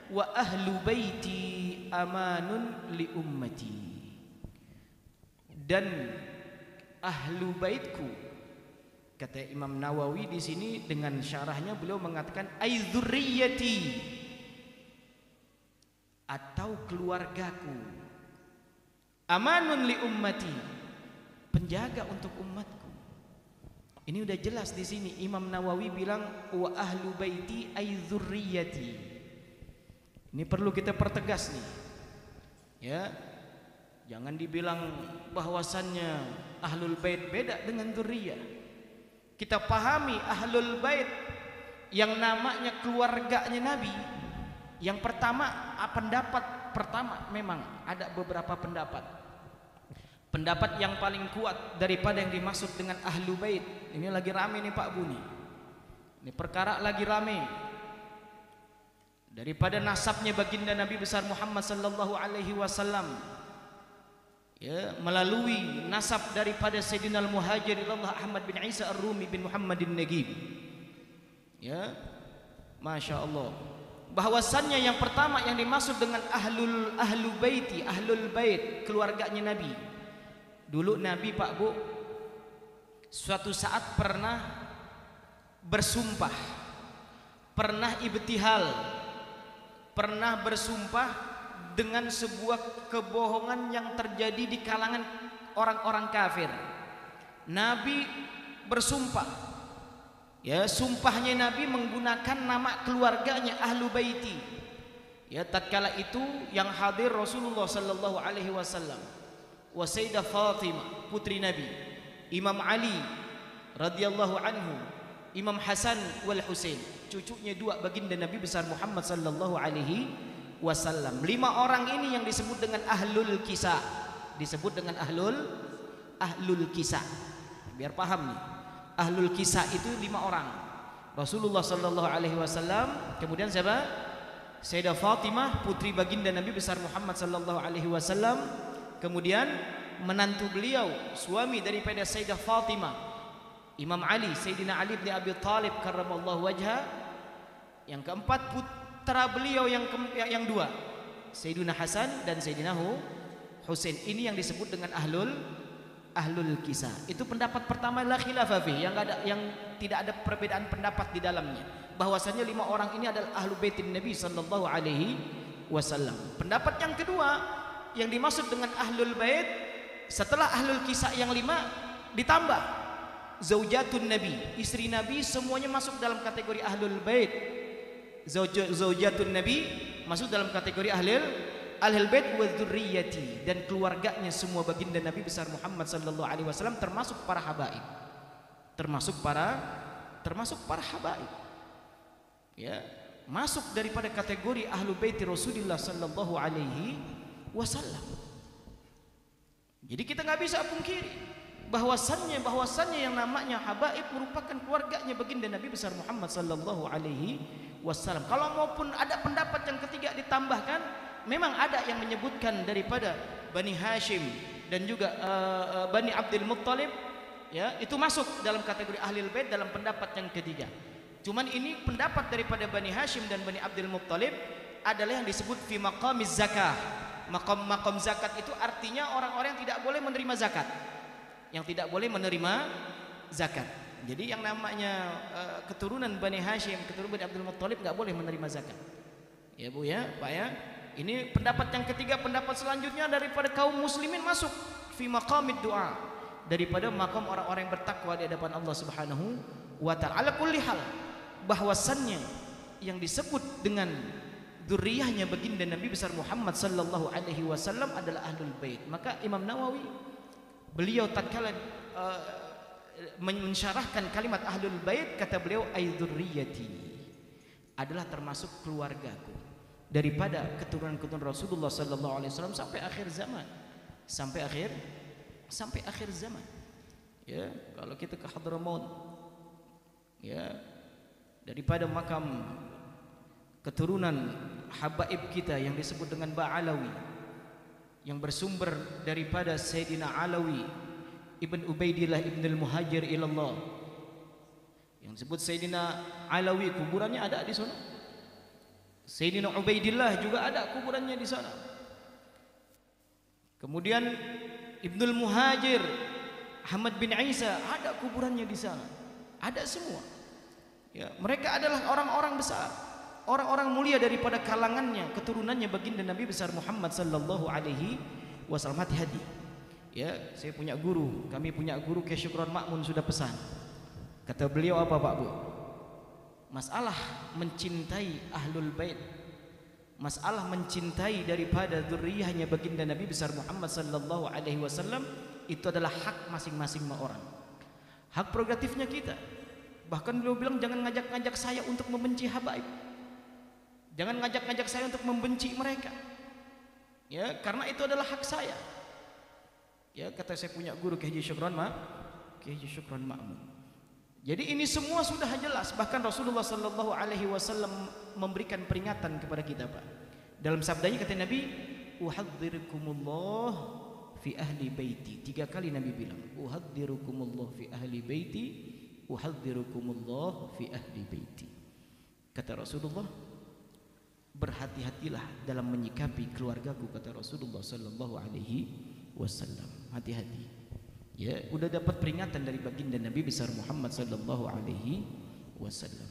wa ahlu baiti amanun li ummati. Dan ahlu baitku, kata Imam Nawawi di sini dengan syarahnya beliau mengatakan ai dzurriyyati, atau keluargaku, amanun li ummati, penjaga untuk umatku. Ini udah jelas di sini Imam Nawawi bilang wa ahlu baiti ai dzurriyyati. Ini perlu kita pertegas nih. Ya. Jangan dibilang bahwasannya ahlul bait beda dengan dzurriyyah. Kita pahami ahlul bait yang namanya keluarganya Nabi. Yang pertama, pendapat pertama memang ada beberapa pendapat. Pendapat yang paling kuat daripada yang dimaksud dengan ahlu bait. Ini lagi rame nih Pak Buni. Ini perkara lagi rame. Daripada nasabnya baginda Nabi besar Muhammad sallallahu alaihi wasallam. Ya, melalui nasab daripada Sayyidina Al-Muhajir ilallah Ahmad bin Isa Ar-Rumi bin Muhammadin Nagib. Ya, Masya Allah. Bahwasannya yang pertama yang dimaksud dengan ahlu baiti, ahlul bait, keluarganya Nabi. Dulu Nabi Pak Bu suatu saat pernah bersumpah, pernah ibtihal, pernah bersumpah dengan sebuah kebohongan yang terjadi di kalangan orang-orang kafir. Nabi bersumpah, ya, sumpahnya Nabi menggunakan nama keluarganya ahlu baiti. Ya, tatkala itu yang hadir Rasulullah sallallahu alaihi wasallam, wa Sayyidah Fatimah putri Nabi, Imam Ali radhiyallahu anhu, Imam Hasan wal Husain, cucunya dua baginda Nabi besar Muhammad sallallahu alaihi wasallam. 5 orang ini yang disebut dengan ahlul kisah, disebut dengan ahlul kisah. Biar paham nih, ahlul kisah itu 5 orang. Rasulullah sallallahu alaihi wasallam, kemudian siapa? Sayyidah Fatimah putri baginda Nabi besar Muhammad sallallahu alaihi wasallam, kemudian menantu beliau, suami daripada Sayyidah Fatimah, Imam Ali, Sayyidina Ali bin Abi Thalib karramallahu wajha. Yang keempat putra beliau yang 2, Sayyidina Hasan dan Sayyidina Husain. Ini yang disebut dengan ahlul kisah. Itu pendapat pertama, la khilafah fi, yang tidak ada perbedaan pendapat di dalamnya, bahwasanya 5 orang ini adalah ahlu baitin Nabi sallallahu alaihi wasallam. Pendapat yang kedua yang dimaksud dengan ahlul bait, setelah ahlul kisah yang 5 ditambah zaujatun Nabi, istri Nabi semuanya masuk dalam kategori ahlul bait. Zaujatun Nabi masuk dalam kategori ahlul bait wa dzurriyyati, dan keluarganya semua baginda Nabi besar Muhammad sallallahu alaihi wasallam, termasuk para habaib, termasuk para habaib, ya, masuk daripada kategori ahlu baiti Rasulullah sallallahu alaihi wasallam. Jadi kita nggak bisa pungkiri bahwasannya yang namanya habaib merupakan keluarganya baginda Nabi besar Muhammad sallallahu alaihi wasallam. Kalau maupun ada pendapat yang ketiga ditambahkan, memang ada yang menyebutkan daripada Bani Hashim dan juga Bani Abdul Muttalib, ya, itu masuk dalam kategori ahlul bait dalam pendapat yang ketiga. Cuman ini pendapat daripada Bani Hashim dan Bani Abdul Muttalib adalah yang disebut fi maqamiz zakah. Maqam zakat itu artinya orang-orang yang tidak boleh menerima zakat, yang tidak boleh menerima zakat. Jadi yang namanya keturunan Bani Hashim, keturunan Bani Abdul Muttalib nggak boleh menerima zakat. Ya Bu ya, Pak ya. Ini pendapat yang ketiga. Pendapat selanjutnya daripada kaum muslimin masuk fi maqamid du'a, daripada makam orang-orang yang bertakwa di hadapan Allah Subhanahu wa taala. Ala kulli hal, bahwasannya yang disebut dengan dzurriyyahnya baginda Nabi besar Muhammad sallallahu alaihi wasallam adalah ahlul bait. Maka Imam Nawawi beliau tatkala mensyarahkan kalimat ahlul bait, kata beliau ai dzurriyyati, adalah termasuk keluargaku, daripada keturunan-keturunan Rasulullah sallallahu alaihi wasallam sampai akhir zaman, sampai akhir zaman. Ya, kalau kita ke Hadramaut, ya, daripada makam keturunan habaib kita yang disebut dengan Ba'alawi, yang bersumber daripada Sayyidina Alawi Ibn Ubaidillah Ibn al-Muhajir ilallah, yang disebut Sayyidina Alawi, kuburannya ada di sana. Sayyidina Ubaidillah juga ada kuburannya di sana. Kemudian Ibnul Muhajir, Ahmad bin Isa, ada kuburannya di sana. Ada semua. Ya, mereka adalah orang-orang besar, orang-orang mulia daripada kalangannya, keturunannya baginda Nabi besar Muhammad sallallahu alaihi wasallam. Hati-hati. Ya, saya punya guru, kami punya guru Kiai Syukron Makmun sudah pesan. Kata beliau apa Pak Bu? Masalah mencintai ahlul bait, masalah mencintai daripada dzurriyyahnya baginda Nabi besar Muhammad sallallahu alaihi wasallam itu adalah hak masing-masing orang. Hak prerogatifnya kita. Bahkan beliau bilang jangan ngajak-ngajak saya untuk membenci habaib. Jangan ngajak-ngajak saya untuk membenci mereka. Ya, karena itu adalah hak saya. Ya, kata saya punya guru Kiai Syukron Makmun. Jadi ini semua sudah jelas, bahkan Rasulullah sallallahu alaihi wasallam memberikan peringatan kepada kita, Pak. Dalam sabdanya kata Nabi, "Uhadzirukumullah fi ahli baiti." 3 kali Nabi bilang, "Uhadzirukumullah fi ahli baiti, uhadzirukumullah fi ahli baiti." Kata Rasulullah, berhati-hatilah dalam menyikapi keluargaku, kata Rasulullah sallallahu alaihi wasallam. Hati-hati. Ya, udah dapat peringatan dari baginda Nabi besar Muhammad sallallahu alaihi wasallam.